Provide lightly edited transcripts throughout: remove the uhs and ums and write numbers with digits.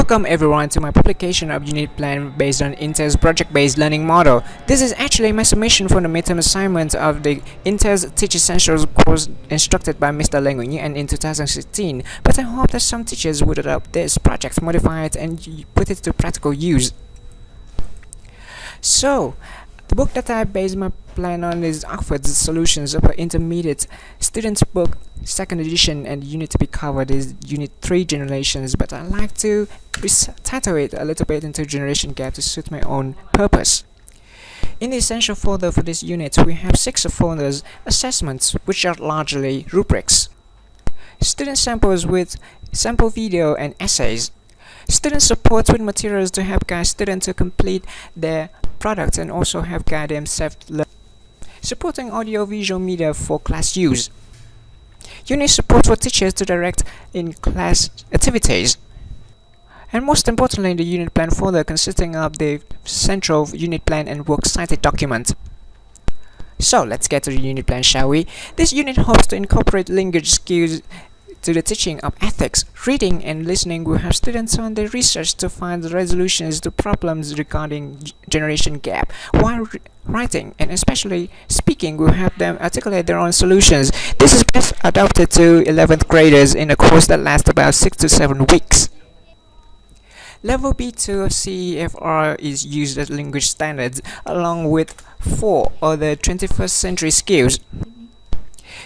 Welcome everyone to my publication of unit plan based on Intel's project-based learning model. This is actually my submission for the midterm assignment of the Intel's Teach Essentials course instructed by Mr. Nguyen Nhu Anh in 2016, but I hope that some teachers would adopt this project, modify it, and put it to practical use. So, the book that I base my plan on is Oxford's Solutions of an Intermediate Student's Book, 2nd edition, and the unit to be covered is Unit 3 Generations, but I like to retitle it a little bit into Generation Gap to suit my own purpose. In the essential folder for this unit, we have 6 folders: assessments, which are largely rubrics, student samples with sample video and essays, student support with materials to help guide students to complete their products and also help guide them self-learn, supporting audio-visual media for class use, unit support for teachers to direct in class activities, and most importantly, the unit plan folder consisting of the central unit plan and works cited document. So let's get to the unit plan, shall we? This unit hopes to incorporate language skills to the teaching of ethics. Reading and listening will have students on their research to find resolutions to problems regarding generation gap, while writing and especially speaking will help them articulate their own solutions. This is best adapted to 11th graders in a course that lasts about 6 to 7 weeks. Level B2 of CEFR is used as language standards along with 4 other 21st century skills.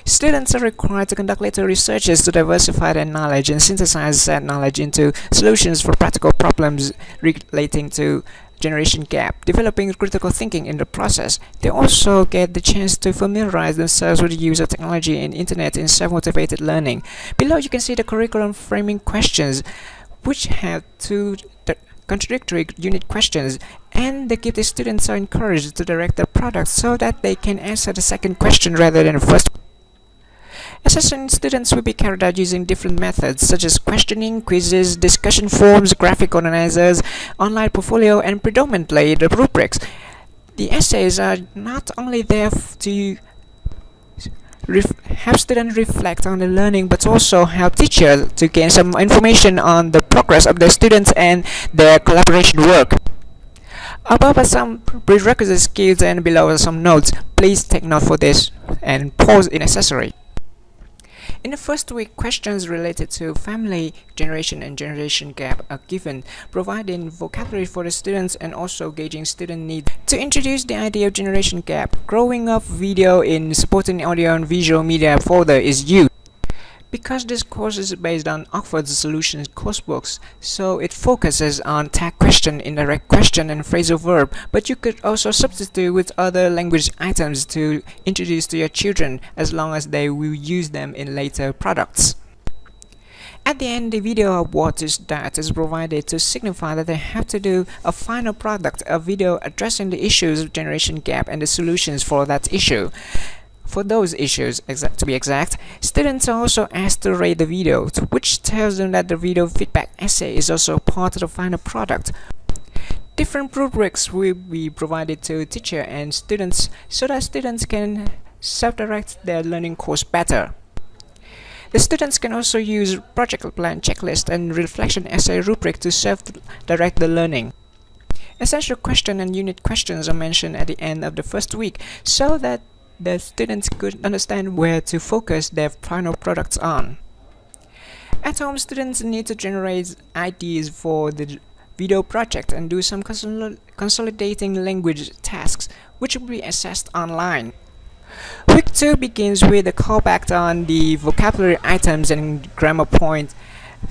Students are required to conduct later researches to diversify their knowledge and synthesize that knowledge into solutions for practical problems relating to generation gap, developing critical thinking in the process. They also get the chance to familiarize themselves with the use of technology and internet in self-motivated learning. Below you can see the curriculum framing questions, which have 2 contradictory unit questions, and the gifted students are encouraged to direct their products so that they can answer the second question rather than the first. Assessing students will be carried out using different methods such as questioning, quizzes, discussion forums, graphic organizers, online portfolio, and predominantly the rubrics. The essays are not only there to help students reflect on the learning, but also help teachers to gain some information on the progress of their students and their collaboration work. Above are some prerequisite skills and below are some notes. Please take note for this and pause if necessary. In the first week, questions related to family, generation, and generation gap are given, providing vocabulary for the students and also gauging student needs. To introduce the idea of generation gap, growing up video in supporting audio and visual media folder is used. Because this course is based on Oxford's Solutions coursebooks, so it focuses on tag question, indirect question, and phrasal verb, but you could also substitute with other language items to introduce to your children as long as they will use them in later products. At the end, the video award is provided to signify that they have to do a final product, a video addressing the issues of generation gap and the solutions for that issue. For those issues, to be exact, students are also asked to rate the video, which tells them that the video feedback essay is also part of the final product. Different rubrics will be provided to teacher and students so that students can self-direct their learning course better. The students can also use project plan checklist and reflection essay rubric to self-direct the learning. Essential question and unit questions are mentioned at the end of the first week so that the students could understand where to focus their final products on. At home, students need to generate ideas for the video project and do some consolidating language tasks, which will be assessed online. Week 2 begins with a callback on the vocabulary items and grammar points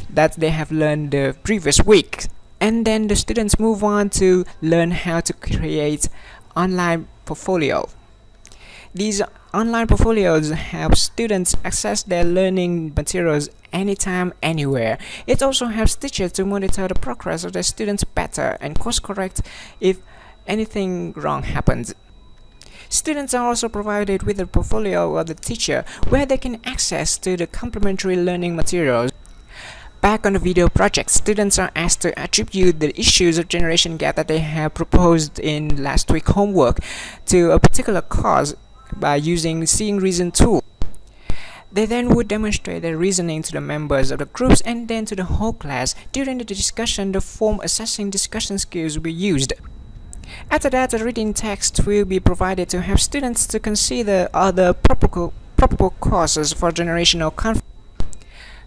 that they have learned the previous week, and then the students move on to learn how to create online portfolio. These online portfolios help students access their learning materials anytime, anywhere. It also helps teachers to monitor the progress of their students better and course correct if anything wrong happens. Students are also provided with a portfolio of the teacher where they can access to the complementary learning materials. Back on the video project, students are asked to attribute the issues of generation gap that they have proposed in last week's homework to a particular cause by using Seeing Reason tool. They then would demonstrate their reasoning to the members of the groups and then to the whole class. During the discussion, the form assessing discussion skills will be used. After that, the reading text will be provided to help students to consider other probable causes for generational conflict.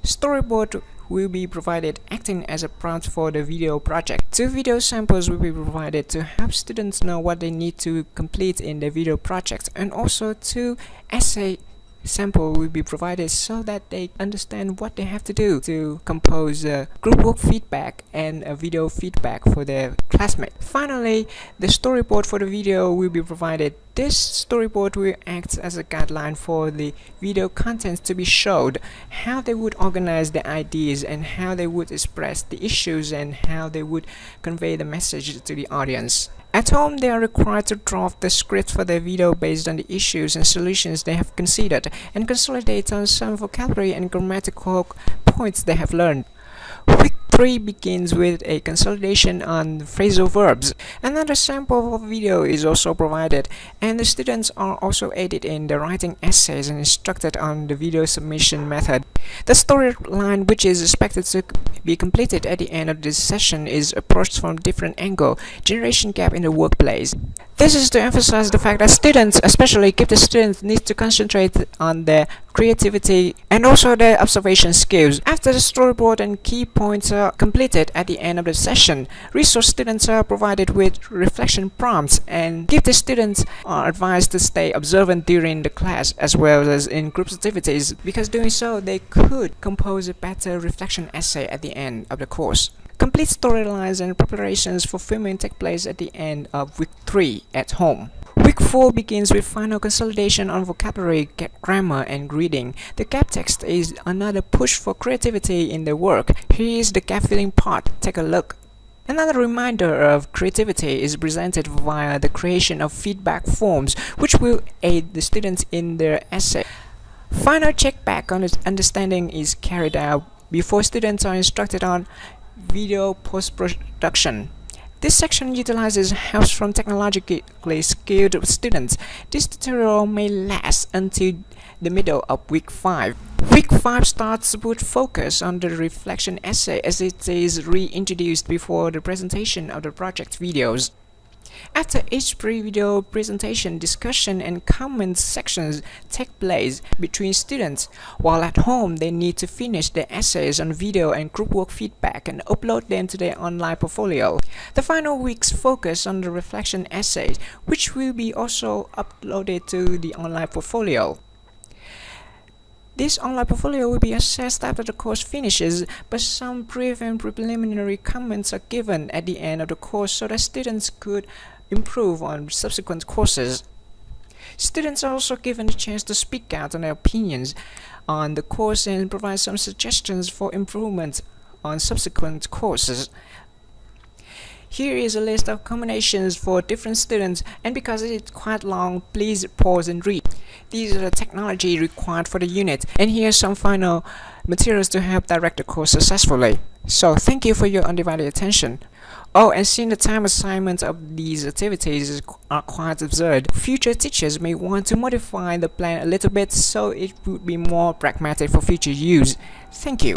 Storyboard will be provided acting as a prompt for the video project. 2 video samples will be provided to help students know what they need to complete in the video project, and also 2 essay sample will be provided so that they understand what they have to do to compose a group work feedback and a video feedback for their classmates. Finally, the storyboard for the video will be provided. This storyboard will act as a guideline for the video contents to be showed, how they would organize the ideas and how they would express the issues and how they would convey the message to the audience. At home, they are required to draft the script for their video based on the issues and solutions they have considered and consolidate on some vocabulary and grammatical points they have learned. Week 3 begins with a consolidation on phrasal verbs. Another sample of video is also provided, and the students are also aided in the writing essays and instructed on the video submission method. The storyline, which is expected to be completed at the end of this session, is approached from different angle: generation gap in the workplace. This is to emphasize the fact that students, especially gifted students, need to concentrate on their creativity and also their observation skills. After the storyboard and key points are completed at the end of the session, resource students are provided with reflection prompts, and gifted students are advised to stay observant during the class as well as in group activities, because doing so they could compose a better reflection essay at the end of the course. Complete storylines and preparations for filming take place at the end of week 3 at home. Week 4 begins with final consolidation on vocabulary, grammar, and reading. The gap text is another push for creativity in the work. Here is the gap filling part. Take a look. Another reminder of creativity is presented via the creation of feedback forms, which will aid the students in their essay. Final check back on its understanding is carried out before students are instructed on video post-production. This section utilizes help from technologically skilled students. This tutorial may last until the middle of week 5. Week 5 starts with focus on the reflection essay, as it is reintroduced before the presentation of the project videos. After each pre-video presentation, discussion and comment sections take place between students. While at home, they need to finish their essays on video and group work feedback and upload them to their online portfolio. The final weeks focus on the reflection essays, which will be also uploaded to the online portfolio. This online portfolio will be assessed after the course finishes, but some brief and preliminary comments are given at the end of the course so that students could improve on subsequent courses. Students are also given a chance to speak out on their opinions on the course and provide some suggestions for improvement on subsequent courses. Here is a list of combinations for different students, and because it's quite long, please pause and read. These are the technology required for the unit, and here are some final materials to help direct the course successfully. So thank you for your undivided attention. Oh, and seeing the time assignment of these activities are quite absurd, future teachers may want to modify the plan a little bit so it would be more pragmatic for future use. Thank you.